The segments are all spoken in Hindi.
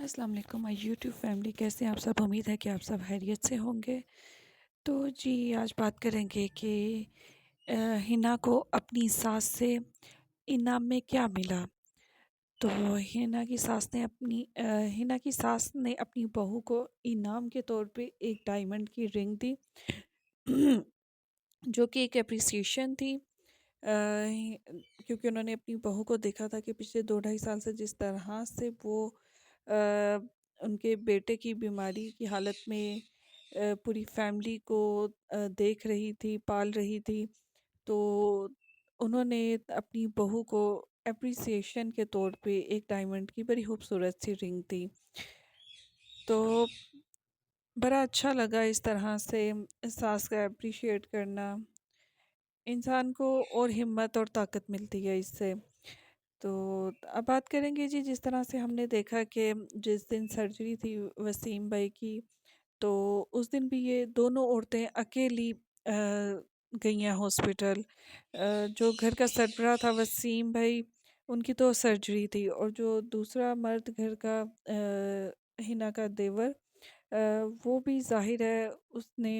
अस्सलाम वालेकुम माय यूट्यूब फैमिली, कैसे हैं आप सब। उम्मीद है कि आप सब खैरियत से होंगे। तो जी, आज बात करेंगे कि हिना को अपनी सास से इनाम में क्या मिला। तो हिना की सास ने अपनी बहू को इनाम के तौर पे एक डायमंड की रिंग दी जो कि एक एप्रिसिएशन थी। क्योंकि उन्होंने अपनी बहू को देखा था कि पिछले 2 ढाई साल से जिस तरह से वो अ, उनके बेटे की बीमारी की हालत में पूरी फैमिली को देख रही थी, पाल रही थी। तो उन्होंने अपनी बहू को एप्रिसिएशन के तौर पे एक डायमंड की बड़ी खूबसूरत सी रिंग दी। तो बड़ा अच्छा लगा इस तरह से सास का अप्रिशिएट करना। इंसान को और हिम्मत और ताकत मिलती है इससे। तो अब बात करेंगे जी, जिस तरह से हमने देखा कि जिस दिन सर्जरी थी वसीम भाई की, तो उस दिन भी ये दोनों औरतें अकेली गई हैं हॉस्पिटल। जो घर का सरबराह था वसीम भाई, उनकी तो सर्जरी थी, और जो दूसरा मर्द घर का हिना का देवर, वो भी ज़ाहिर है उसने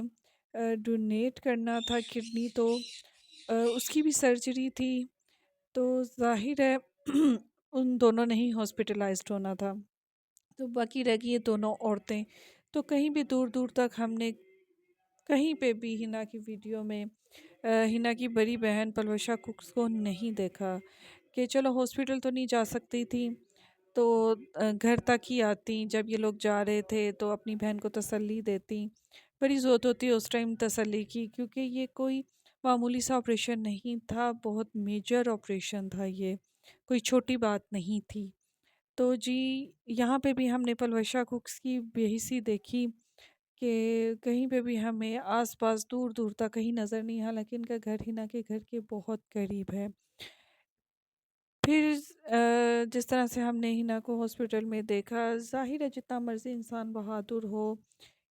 डोनेट करना था किडनी, तो उसकी भी सर्जरी थी। तो ज़ाहिर है उन दोनों ने ही हॉस्पिटलाइज्ड होना था। तो बाकी रह गई ये दोनों औरतें। तो कहीं भी दूर दूर तक हमने कहीं पे भी हिना की वीडियो में हिना की बड़ी बहन पलवशा कुक्स को नहीं देखा। कि चलो हॉस्पिटल तो नहीं जा सकती थी, तो घर तक ही आती। जब ये लोग जा रहे थे तो अपनी बहन को तसल्ली देती। बड़ी ज़रूरत होती है उस टाइम तसल्ली की, क्योंकि ये कोई मामूली सा ऑपरेशन नहीं था, बहुत मेजर ऑपरेशन था ये, कोई छोटी बात नहीं थी। तो जी, यहाँ पे भी हमने पलवशा कुक्स की बेहिसी देखी कि कहीं पे भी हमें आस-पास दूर-दूर तक कहीं नज़र नहीं, हालाँकि इनका घर हिना के घर के बहुत करीब है। फिर जिस तरह से हमने हिना को हॉस्पिटल में देखा, ज़ाहिर है जितना मर्ज़ी इंसान बहादुर हो,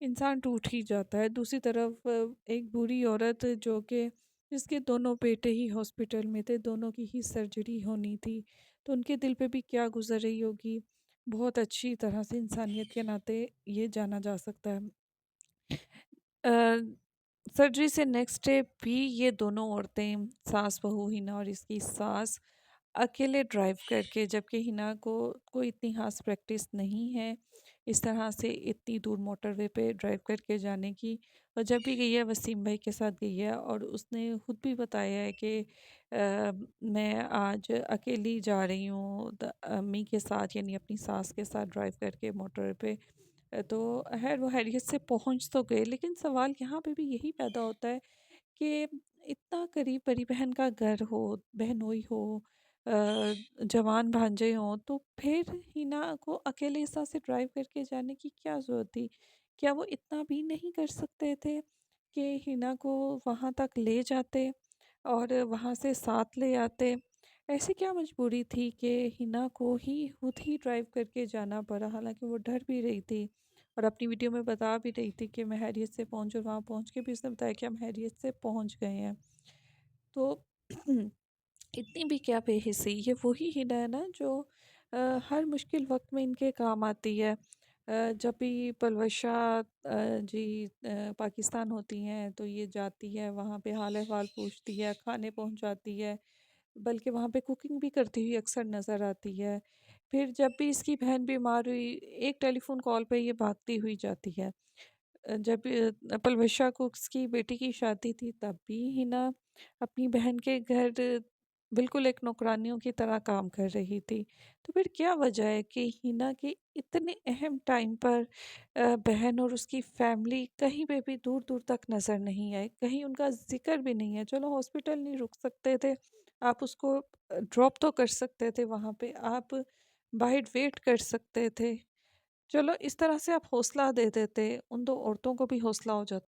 इंसान टूट ही जाता है। दूसरी तरफ एक बुरी औरत जो कि जिसके दोनों बेटे ही हॉस्पिटल में थे, दोनों की ही सर्जरी होनी थी, तो उनके दिल पे भी क्या गुज़र रही होगी, बहुत अच्छी तरह से इंसानियत के नाते ये जाना जा सकता है। अ, सर्जरी से नेक्स्ट डे भी ये दोनों औरतें, सास बहू हिना और इसकी सास, अकेले ड्राइव करके, जबकि हिना को कोई इतनी खास प्रैक्टिस नहीं है इस तरह से इतनी दूर मोटरवे पे ड्राइव करके जाने की। और जब भी गई है वसीम भाई के साथ गई है, और उसने खुद भी बताया है कि मैं आज अकेली जा रही हूँ अम्मी के साथ, यानी अपनी सास के साथ ड्राइव करके मोटरवे पे। तो खैर वो खैरियत से पहुंच तो गए, लेकिन सवाल यहाँ पे भी यही पैदा होता है कि इतना करीब बड़ी बहन का घर हो, बहनोई हो, जवान भांजे हों, तो फिर हिना को अकेले इस तरह से ड्राइव करके जाने की क्या ज़रूरत थी। क्या वो इतना भी नहीं कर सकते थे कि हिना को वहाँ तक ले जाते और वहाँ से साथ ले आते। ऐसी क्या मजबूरी थी कि हिना को ही खुद ही ड्राइव करके जाना पड़ा, हालांकि वो डर भी रही थी और अपनी वीडियो में बता भी रही थी कि मैं हैरियत से पहुंच, और वहाँ पहुंच के भी उसने बताया कि हम हैरियत से पहुंच गए हैं। तो इतनी भी क्या बेहिसी, ये वही हिना है ना जो हर मुश्किल वक्त में इनके काम आती है। जब भी पलवशा जी पाकिस्तान होती हैं तो ये जाती है वहाँ पे, हाल अहवाल पूछती है, खाने पहुँचाती है, बल्कि वहाँ पे कुकिंग भी करती हुई अक्सर नज़र आती है। फिर जब भी इसकी बहन बीमार हुई, एक टेलीफ़ोन कॉल पे ये भागती हुई जाती है। जब पलवशा कुक्स की बेटी की शादी थी, तब भी हिना अपनी बहन के घर बिल्कुल एक नौकरानियों की तरह काम कर रही थी। तो फिर क्या वजह है कि हिना के इतने अहम टाइम पर बहन और उसकी फैमिली कहीं पे भी दूर दूर तक नज़र नहीं आए, कहीं उनका जिक्र भी नहीं है। चलो हॉस्पिटल नहीं रुक सकते थे, आप उसको ड्रॉप तो कर सकते थे, वहाँ पे आप बाइट वेट कर सकते थे। चलो इस तरह से आप हौसला दे देते, उन 2 औरतों को भी हौसला हो जाता।